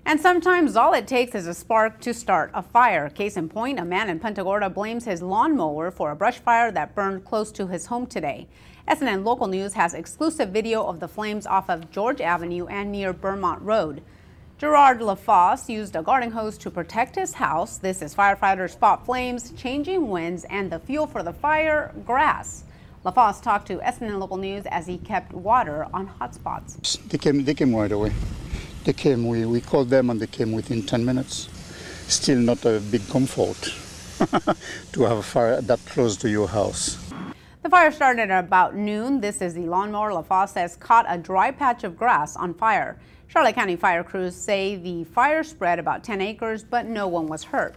And sometimes all it takes is a spark to start a fire. Case in point, a man in Punta Gorda blames his lawnmower for a brush fire that burned close to his home today. SNN Local News has exclusive video of the flames off of George Avenue and near Vermont Road. Gerard LaFosse used a garden hose to protect his house. This is firefighters fought flames, changing winds, and the fuel for the fire, grass. LaFosse talked to SNN Local News as he kept water on hot spots. They came right away. They came, we called them and they came within 10 minutes. Still not a big comfort to have a fire that close to your house. The fire started at about noon. This is the lawnmower LaFosse says caught a dry patch of grass on fire. Charlotte County fire crews say the fire spread about 10 acres, but no one was hurt.